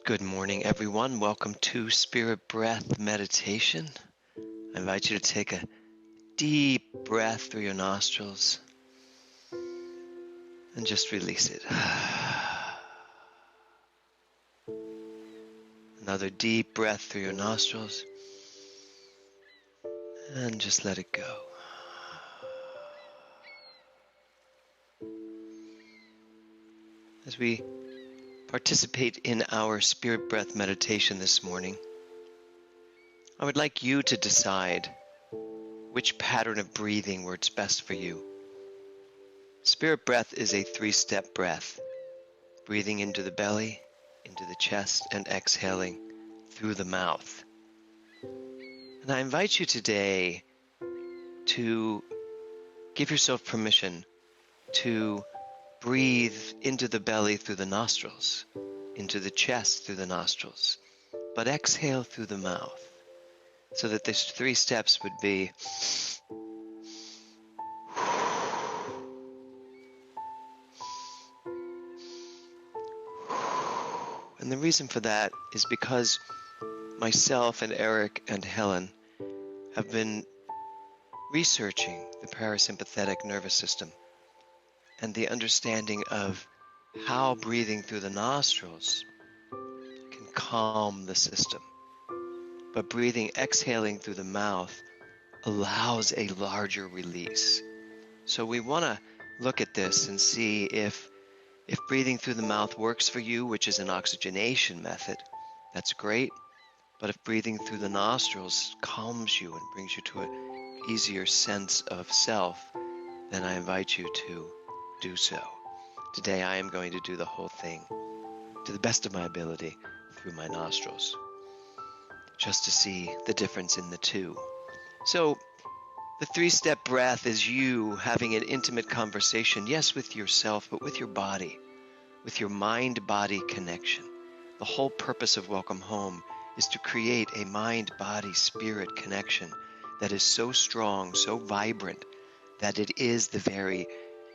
Good morning, everyone. Welcome to Spirit Breath Meditation. I invite you to take a deep breath through your nostrils and just release it. Another deep breath through your nostrils and just let it go. As we participate in our Spirit Breath Meditation this morning, I would like you to decide which pattern of breathing works best for you. Spirit breath is a 3-step breath, breathing into the belly, into the chest, and exhaling through the mouth. And I invite you today to give yourself permission to breathe into the belly through the nostrils, into the chest through the nostrils, but exhale through the mouth, so that these 3 steps would be and the reason for that is because myself and Eric and Helen have been researching the parasympathetic nervous system and the understanding of how breathing through the nostrils can calm the system. But exhaling through the mouth allows a larger release. So we want to look at this and see if breathing through the mouth works for you, which is an oxygenation method, that's great. But if breathing through the nostrils calms you and brings you to an easier sense of self, then I invite you to do so. Today I am going to do the whole thing to the best of my ability through my nostrils, just to see the difference in the two. So the 3-step breath is you having an intimate conversation, yes, with yourself, but with your body, with your mind-body connection. The whole purpose of Welcome Home is to create a mind-body-spirit connection that is so strong, so vibrant, that it is the very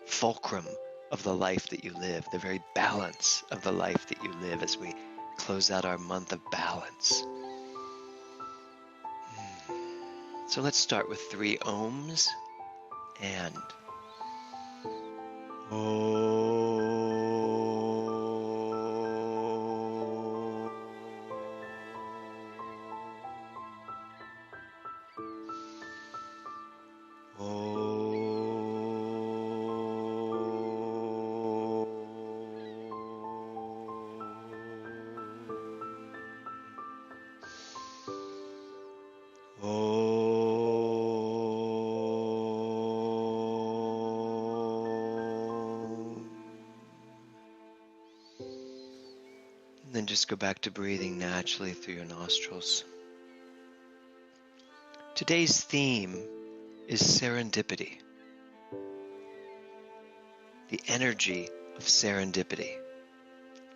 fulcrum of the life that you live, the very balance of the life that you live as we close out our month of balance. So let's start with 3 ohms and then just go back to breathing naturally through your nostrils. Today's theme is serendipity, the energy of serendipity.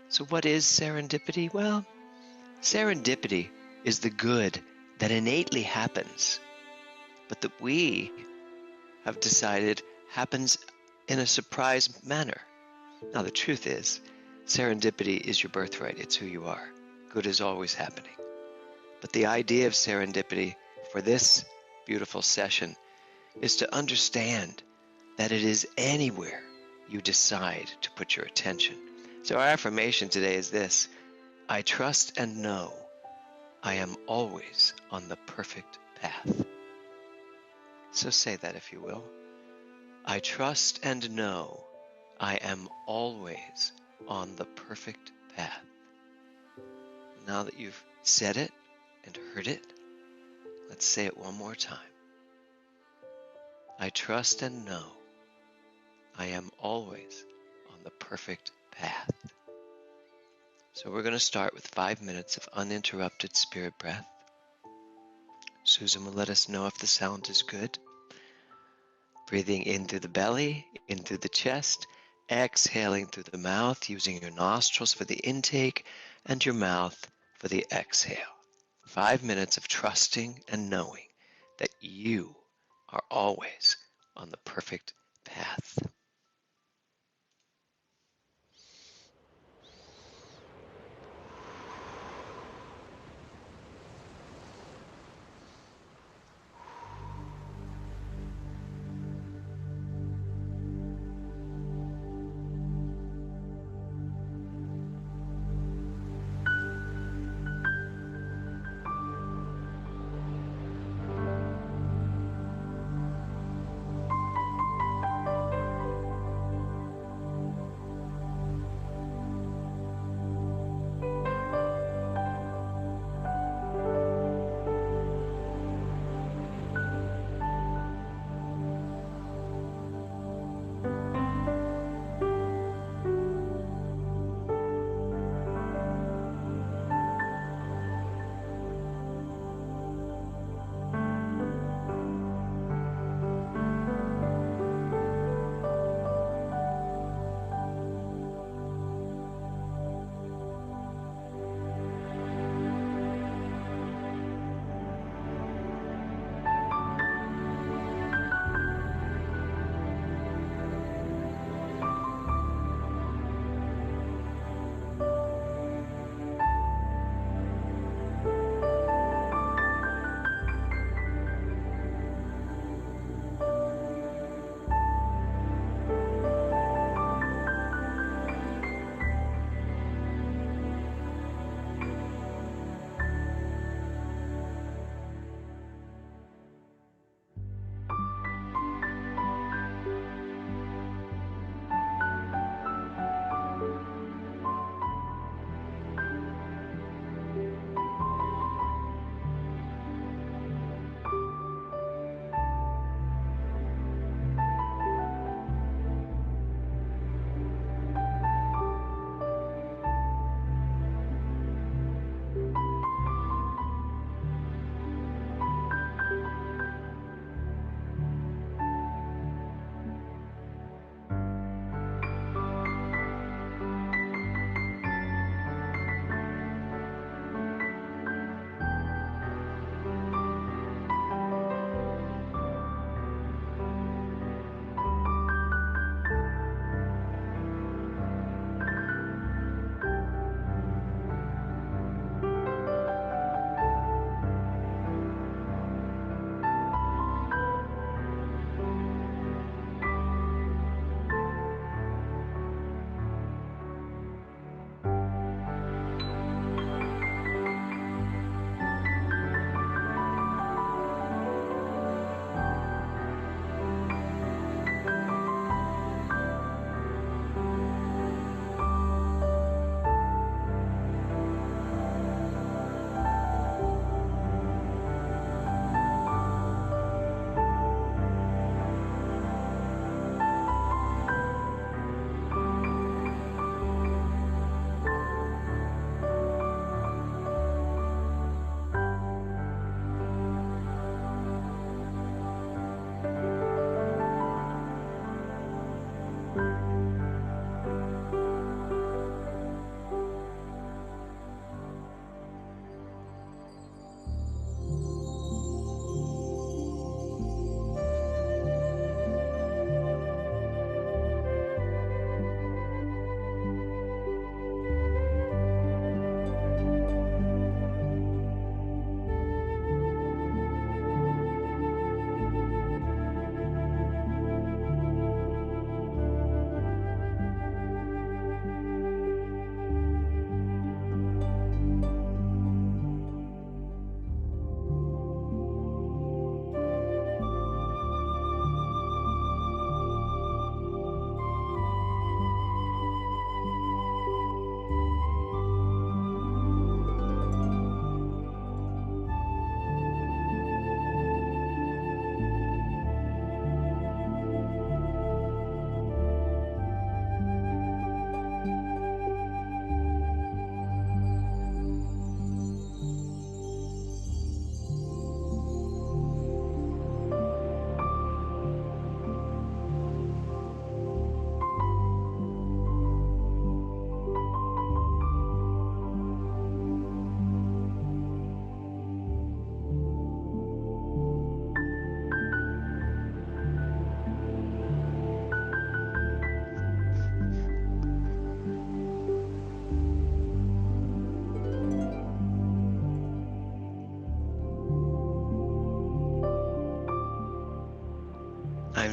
So what is serendipity? Well, serendipity is the good that innately happens, but that we have decided happens in a surprise manner. Now, the truth is, serendipity is your birthright. It's who you are. Good is always happening. But the idea of serendipity for this beautiful session is to understand that it is anywhere you decide to put your attention. So our affirmation today is this: I trust and know I am always on the perfect path. So say that if you will. I trust and know I am always on the perfect path. Now that you've said it and heard it, let's say it one more time. I trust and know I am always on the perfect path. So we're going to start with 5 minutes of uninterrupted spirit breath. Susan will let us know if the sound is good. Breathing in through the belly, in through the chest, exhaling through the mouth, using your nostrils for the intake and your mouth for the exhale. 5 minutes of trusting and knowing that you are always on the perfect path.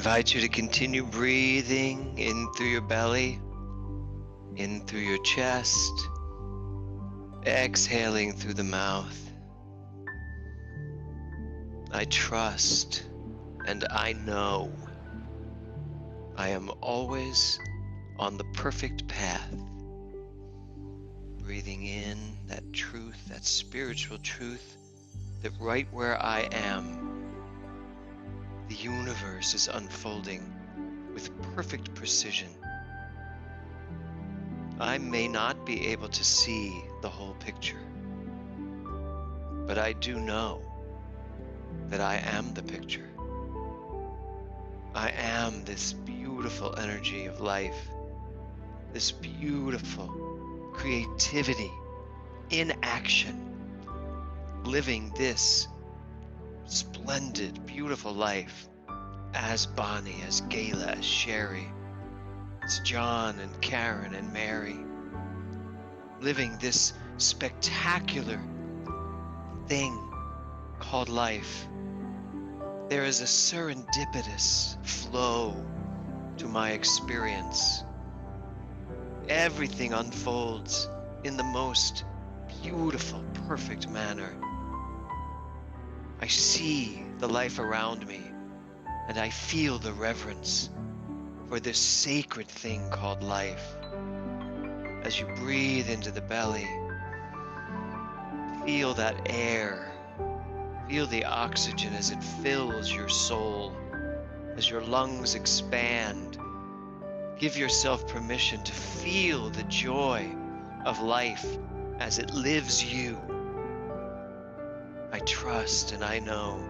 invite you to continue breathing in through your belly, in through your chest, exhaling through the mouth. I trust and I know I am always on the perfect path. Breathing in that truth, that spiritual truth, that right where I am, the universe is unfolding with perfect precision. I may not be able to see the whole picture, but I do know that I am the picture. I am this beautiful energy of life, this beautiful creativity in action, living this splendid, beautiful life as Bonnie, as Gayla, as Sherry, as John and Karen and Mary, living this spectacular thing called life. There is a serendipitous flow to my experience. Everything unfolds in the most beautiful, perfect manner. I see the life around me, and I feel the reverence for this sacred thing called life. As you breathe into the belly, feel that air. Feel the oxygen as it fills your soul, as your lungs expand. Give yourself permission to feel the joy of life as it lives you. I trust and I know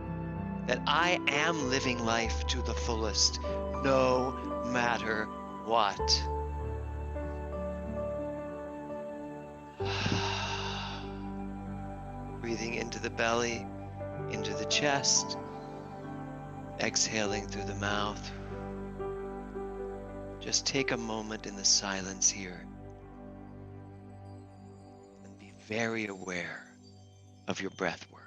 that I am living life to the fullest, no matter what. Breathing into the belly, into the chest, exhaling through the mouth. Just take a moment in the silence here and be very aware of your breath work.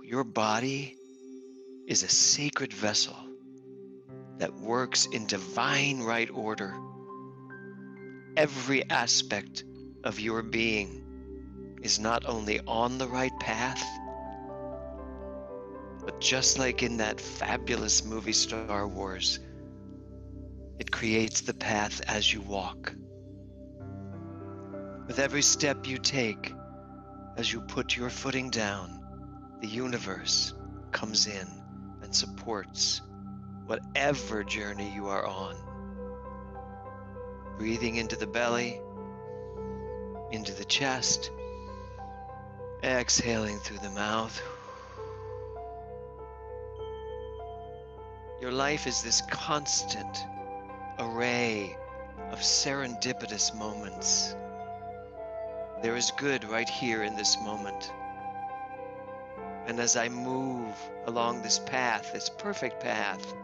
Your body is a sacred vessel that works in divine right order. Every aspect of your being is not only on the right path, but just like in that fabulous movie Star Wars, it creates the path as you walk. With every step you take, as you put your footing down, the universe comes in and supports whatever journey you are on. Breathing into the belly, into the chest, exhaling through the mouth. Your life is this constant array of serendipitous moments. There is good right here in this moment. And as I move along this path, this perfect path,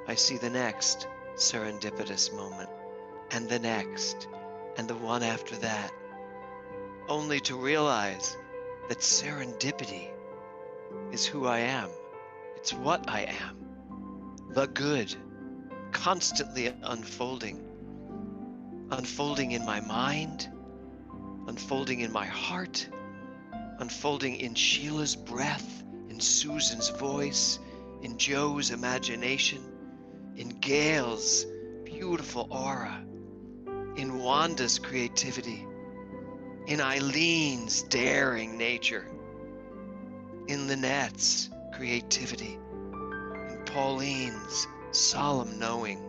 I see the next serendipitous moment, and the next, and the one after that, only to realize that serendipity is who I am. It's what I am. The good, constantly unfolding in my mind, unfolding in my heart, unfolding in Sheila's breath, in Susan's voice, in Joe's imagination, in Gail's beautiful aura, in Wanda's creativity, in Eileen's daring nature, in Lynette's creativity, in Pauline's solemn knowing,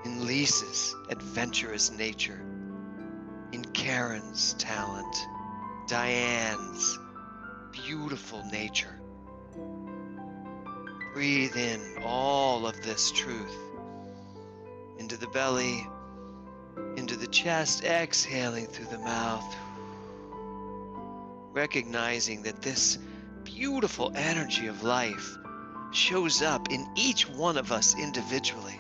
in Lisa's adventurous nature, in Karen's talent, Diane's beautiful nature. Breathe in all of this truth into the belly, into the chest, exhaling through the mouth, recognizing that this beautiful energy of life shows up in each one of us individually,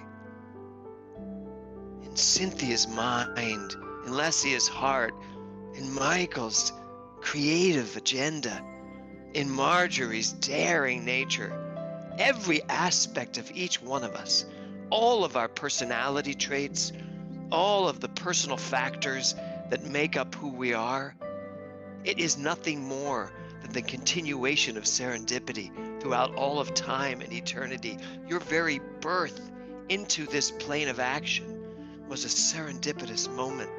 in Cynthia's mind, in Lesia's heart, in Michael's creative agenda, in Marjorie's daring nature, every aspect of each one of us, all of our personality traits, all of the personal factors that make up who we are, it is nothing more than the continuation of serendipity throughout all of time and eternity. Your very birth into this plane of action was a serendipitous moment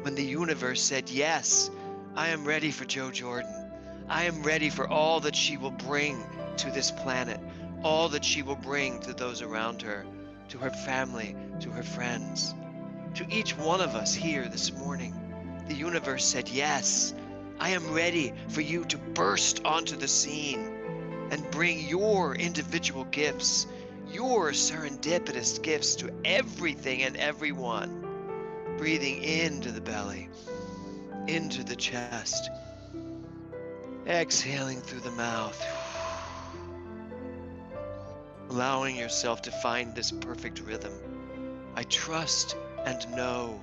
when the universe said, yes, I am ready for Jo Jordan. I am ready for all that she will bring to this planet, all that she will bring to those around her, to her family, to her friends. To each one of us here this morning, the universe said, yes, I am ready for you to burst onto the scene and bring your individual gifts, your serendipitous gifts to everything and everyone. Breathing into the belly, into the chest, exhaling through the mouth, allowing yourself to find this perfect rhythm. I trust and know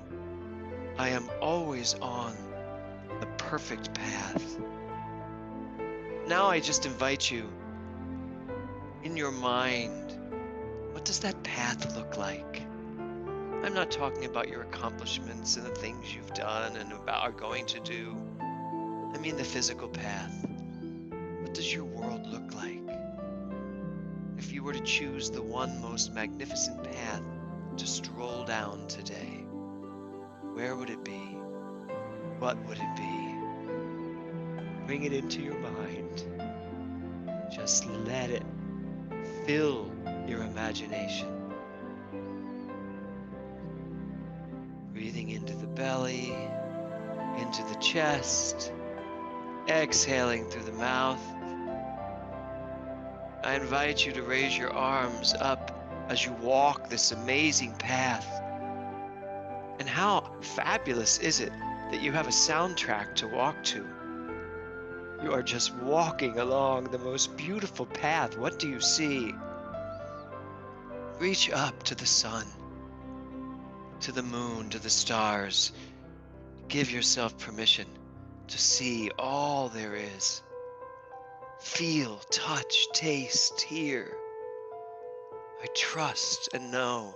I am always on the perfect path. Now I just invite you, in your mind, what does that path look like? I'm not talking about your accomplishments and the things you've done and are going to do. I mean the physical path. What does your world look like? If you were to choose the one most magnificent path to stroll down today, where would it be? What would it be? Bring it into your mind. Just let it fill your imagination. Breathing into the belly, into the chest, exhaling through the mouth. I invite you to raise your arms up as you walk this amazing path. And how fabulous is it that you have a soundtrack to walk to? You are just walking along the most beautiful path. What do you see? Reach up to the sun, to the moon, to the stars. Give yourself permission to see all there is. Feel, touch, taste, hear. I trust and know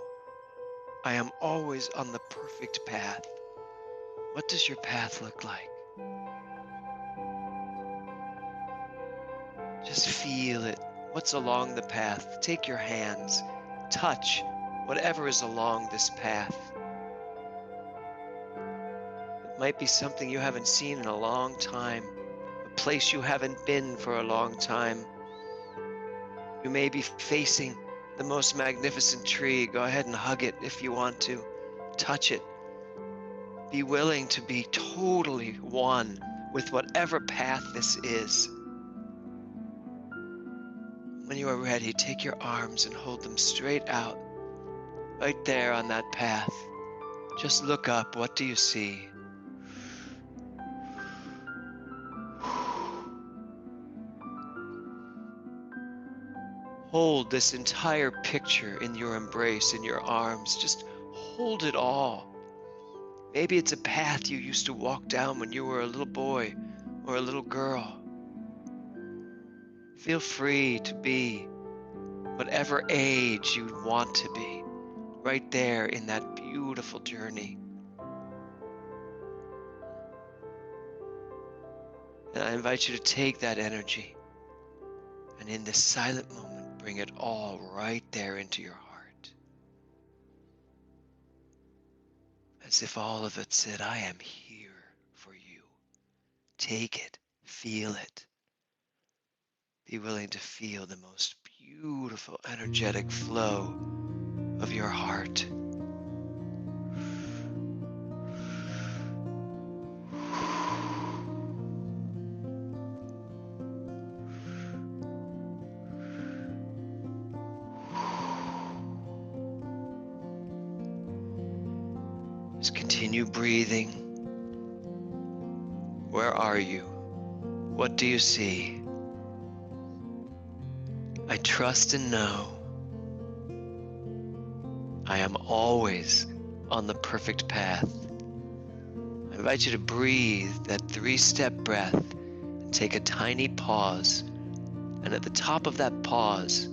I am always on the perfect path. What does your path look like? Just feel it. What's along the path? Take your hands, touch whatever is along this path. It might be something you haven't seen in a long time, a place you haven't been for a long time. You may be facing the most magnificent tree. Go ahead and hug it if you want to. Touch it. Be willing to be totally one with whatever path this is. When you are ready, take your arms and hold them straight out, right there on that path. Just look up. What do you see? Hold this entire picture in your embrace, in your arms. Just hold it all. Maybe it's a path you used to walk down when you were a little boy or a little girl. Feel free to be whatever age you want to be, right there in that beautiful journey. And I invite you to take that energy and in this silent moment, bring it all right there into your heart. As if all of it said, I am here for you. Take it, feel it. Be willing to feel the most beautiful, energetic flow of your heart. Just continue breathing. Where are you? What do you see? I trust and know I am always on the perfect path. I invite you to breathe that 3-step breath and take a tiny pause. And at the top of that pause,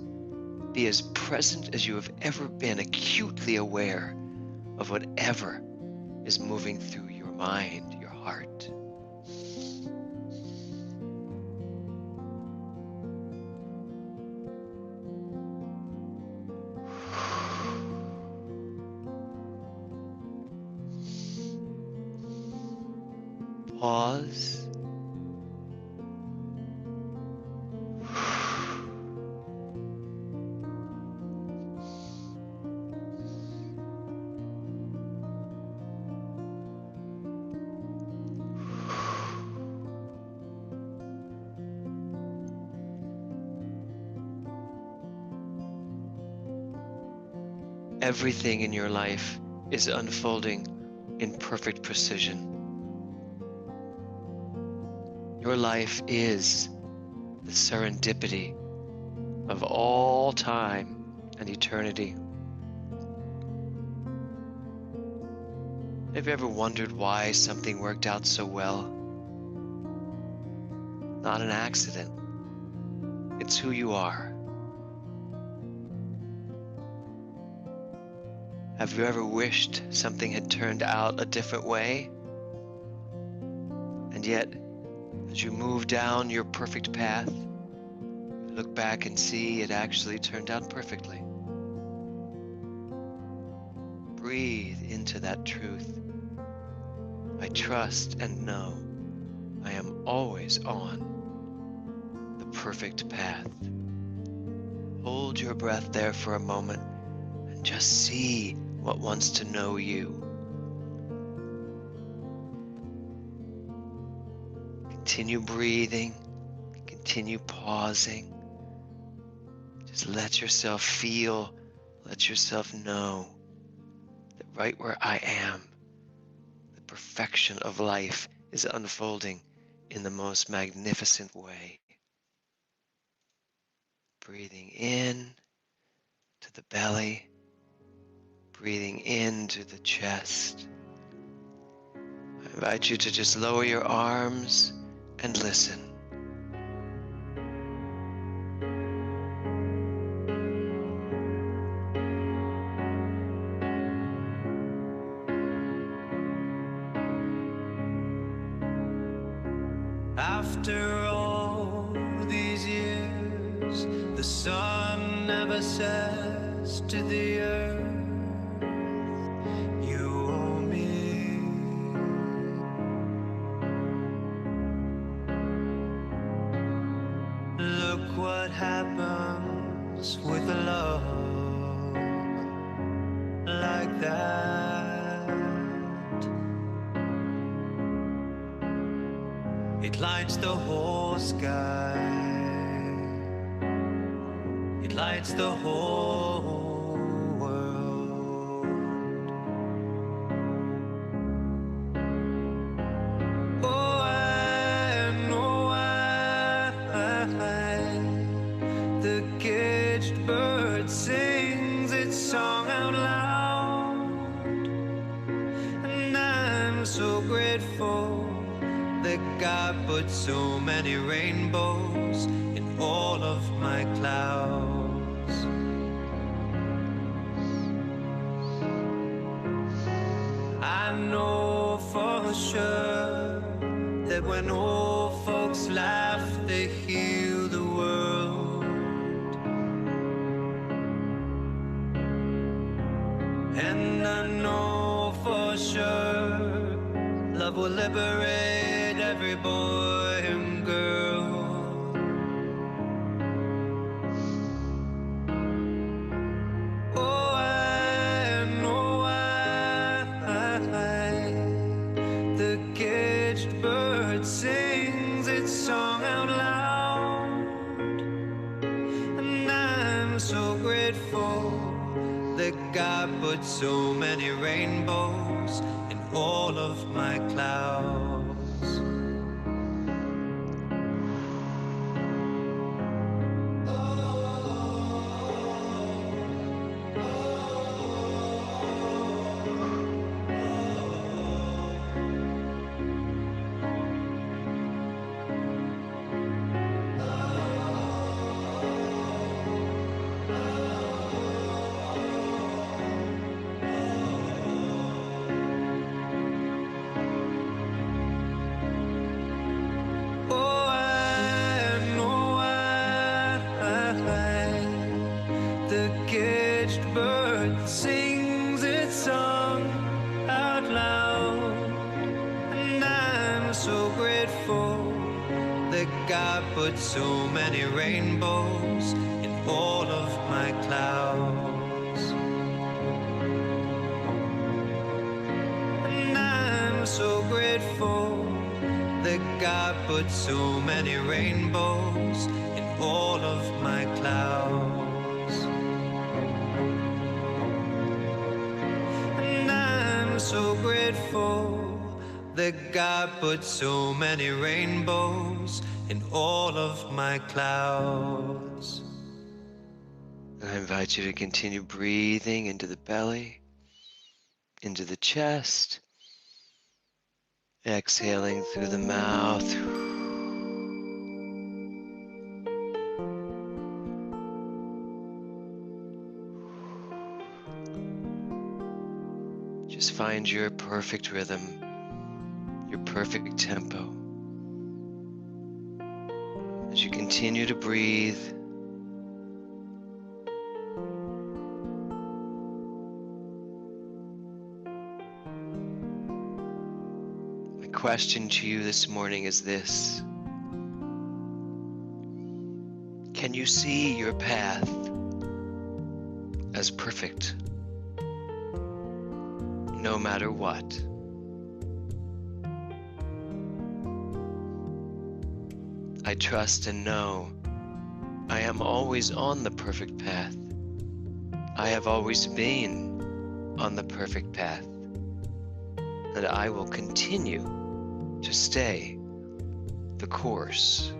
be as present as you have ever been, acutely aware of whatever is moving through your mind, your heart. Pause. Everything in your life is unfolding in perfect precision. Your life is the serendipity of all time and eternity. Have you ever wondered why something worked out so well? Not an accident. It's who you are. Have you ever wished something had turned out a different way? And yet, as you move down your perfect path, you look back and see it actually turned out perfectly. Breathe into that truth. I trust and know I am always on the perfect path. Hold your breath there for a moment and just see what wants to know you. Continue breathing, continue pausing. Just let yourself feel, let yourself know that right where I am, the perfection of life is unfolding in the most magnificent way. Breathing in to the belly, breathing into the chest. I invite you to just lower your arms and listen. After all these years, the sun never says to the earth, you owe me. Look what happens with a love like that. It lights the whole sky. It lights the whole world. Oh, I know why the caged bird sings its song out loud. And I'm so grateful that God put so many rainbows in all of my clouds. I know for sure that when old folks laugh, they heal the world. And I know for sure love will liberate every boy and girl. Oh, I know why the caged bird sings its song out loud. And I'm so grateful that God put so many rainbows in all of my clouds. so many rainbows in all of my clouds. And I'm so grateful that God put so many rainbows in all of my clouds. And I'm so grateful that God put so many rainbows in all of my clouds. And I invite you to continue breathing into the belly, into the chest, exhaling through the mouth. Just find your perfect rhythm, your perfect tempo. As you continue to breathe, my question to you this morning is this: can you see your path as perfect, no matter what? I trust and know I am always on the perfect path. I have always been on the perfect path, and I will continue to stay the course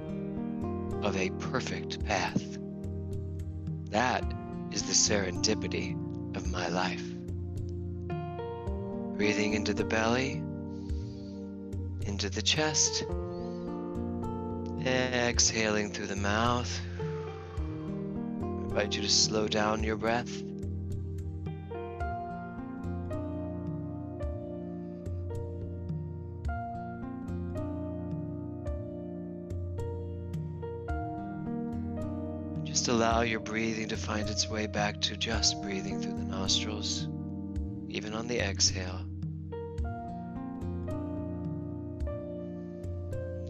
of a perfect path. That is the serendipity of my life. Breathing into the belly, into the chest, exhaling through the mouth. I invite you to slow down your breath. Just allow your breathing to find its way back to just breathing through the nostrils, even on the exhale.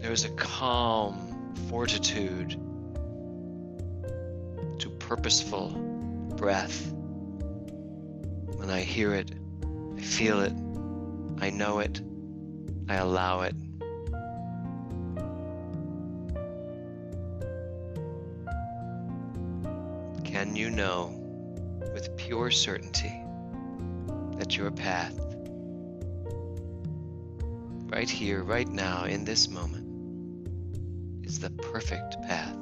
There is a calm fortitude to purposeful breath. When I hear it, I feel it, I know it, I allow it. Can you know with pure certainty that your path, right here, right now, in this moment, is the perfect path?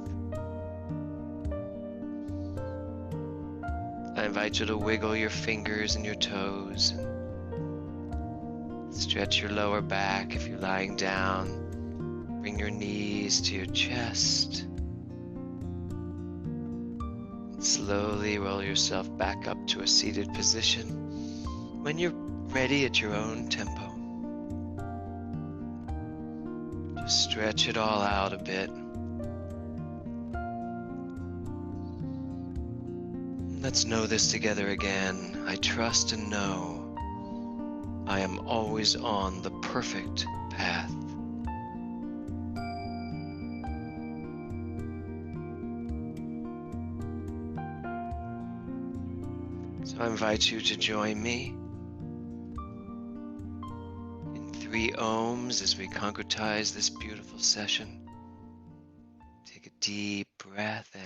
I invite you to wiggle your fingers and your toes, and stretch your lower back if you're lying down. Bring your knees to your chest. Slowly roll yourself back up to a seated position when you're ready at your own tempo. Just stretch it all out a bit. Let's know this together again. I trust and know I am always on the perfect path. So I invite you to join me in 3 ohms as we concretize this beautiful session. Take a deep breath and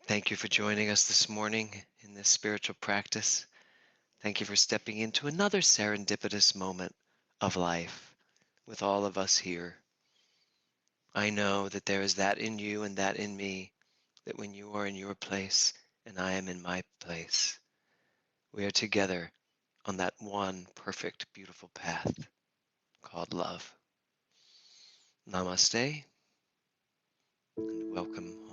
thank you for joining us this morning in this spiritual practice. Thank you for stepping into another serendipitous moment of life with all of us here. I know that there is that in you and that in me, that when you are in your place and I am in my place, we are together on that one perfect, beautiful path called love. Namaste and welcome home.